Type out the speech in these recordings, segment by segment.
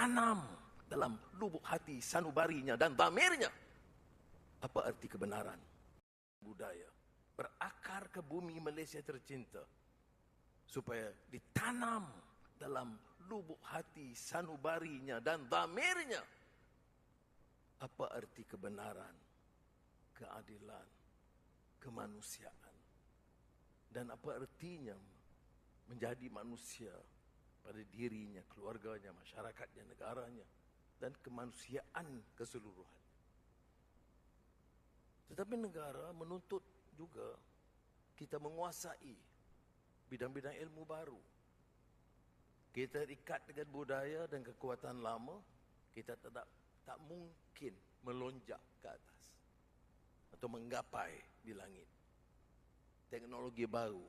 ditanam dalam lubuk hati sanubarinya dan dhamirnya. Apa arti kebenaran? Budaya berakar ke bumi Malaysia tercinta, supaya ditanam dalam lubuk hati sanubarinya dan dhamirnya. Apa arti kebenaran, keadilan, kemanusiaan, dan apa artinya menjadi manusia pada dirinya, keluarganya, masyarakatnya, negaranya, dan kemanusiaan keseluruhan. Tetapi negara menuntut juga kita menguasai bidang-bidang ilmu baru. Kita ikat dengan budaya dan kekuatan lama, kita tak mungkin melonjak ke atas atau menggapai di langit. Teknologi baru,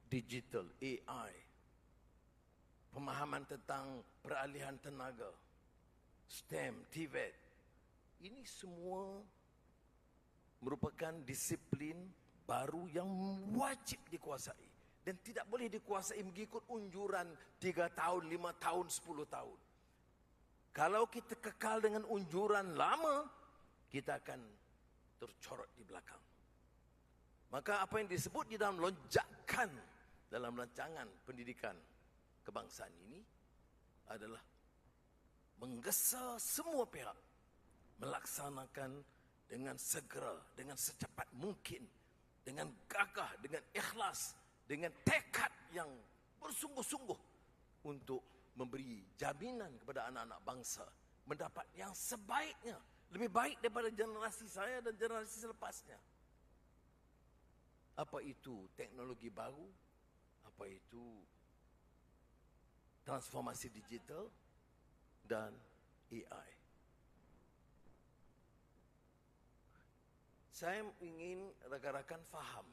digital, AI, pemahaman tentang peralihan tenaga, STEM, TVET, ini semua merupakan disiplin baru yang wajib dikuasai dan tidak boleh dikuasai mengikut unjuran 3 tahun, 5 tahun, 10 tahun. Kalau kita kekal dengan unjuran lama, kita akan tercorot di belakang. Maka apa yang disebut di dalam lonjakan dalam rancangan pendidikan kebangsaan ini adalah menggesa semua pihak melaksanakan dengan segera, dengan secepat mungkin, dengan gagah, dengan ikhlas, dengan tekad yang bersungguh-sungguh untuk memberi jaminan kepada anak-anak bangsa mendapat yang sebaiknya, lebih baik daripada generasi saya dan generasi selepasnya. Apa itu teknologi baru? Apa itu transformasi digital dan AI? Saya ingin rakan-rakan faham.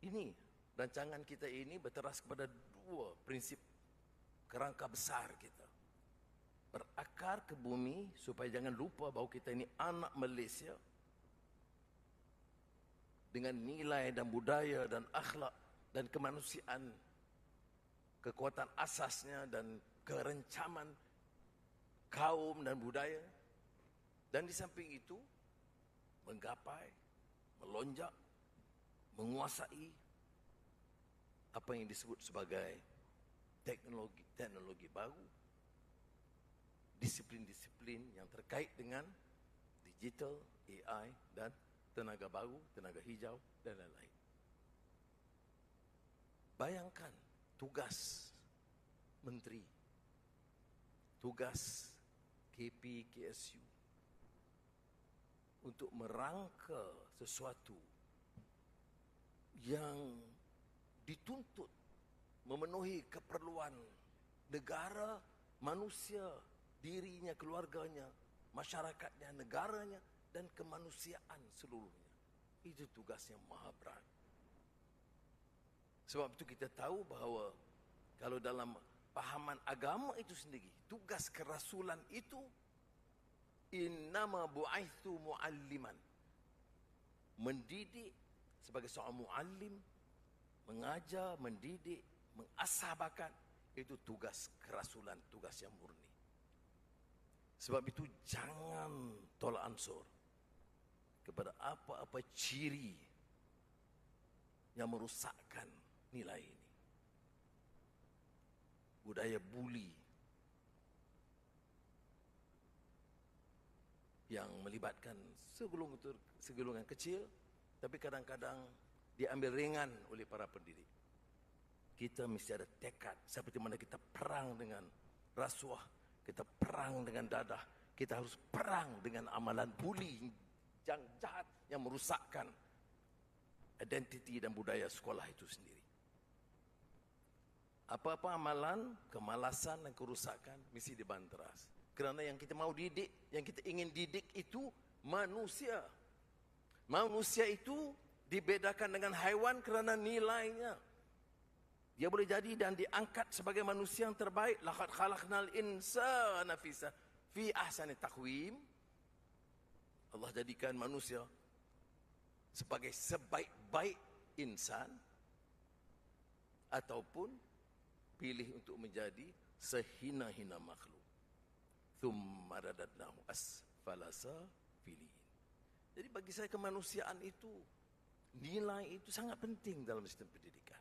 Ini, rancangan kita ini berteras kepada 2 prinsip kerangka besar kita. Berakar ke bumi supaya jangan lupa bahawa kita ini anak Malaysia dengan nilai dan budaya dan akhlak dan kemanusiaan, kekuatan asasnya dan kerencaman kaum dan budaya. Dan di samping itu menggapai, melonjak, menguasai apa yang disebut sebagai teknologi baru, disiplin-disiplin yang terkait dengan digital, AI, dan tenaga baru, tenaga hijau, dan lain-lain. Bayangkan tugas menteri, tugas KP, KSU untuk merangka sesuatu yang dituntut memenuhi keperluan negara, manusia, dirinya, keluarganya, masyarakatnya, negaranya, dan kemanusiaan seluruhnya. Itu tugas yang maha berat. Sebab itu kita tahu bahawa kalau dalam pahaman agama itu sendiri, tugas kerasulan itu innama bu'aithu mu'alliman. Mendidik sebagai seorang mu'allim, mengajar, mendidik, mengasah bakat, itu tugas kerasulan, tugas yang murni. Sebab itu jangan tolak ansur kepada apa-apa ciri yang merosakkan nilai ini. Budaya buli yang melibatkan segolongan kecil, tapi kadang-kadang diambil ringan oleh para pendidik. Kita mesti ada tekad, seperti mana kita perang dengan rasuah, kita perang dengan dadah, kita harus perang dengan amalan buli yang jahat, yang merusakkan identiti dan budaya sekolah itu sendiri. Apa-apa amalan, kemalasan dan kerusakan mesti dibanteras. Kerana yang kita mau didik, yang kita ingin didik itu manusia. Manusia itu dibedakan dengan haiwan kerana nilainya. Dia boleh jadi dan diangkat sebagai manusia yang terbaik. Laqad khalaqnal insana fi ahsani taqwim. Allah jadikan manusia sebagai sebaik-baik insan, ataupun pilih untuk menjadi sehina-hina makhluk. Thumma radadnahu asfala safilin. Jadi bagi saya kemanusiaan itu, nilai itu sangat penting dalam sistem pendidikan.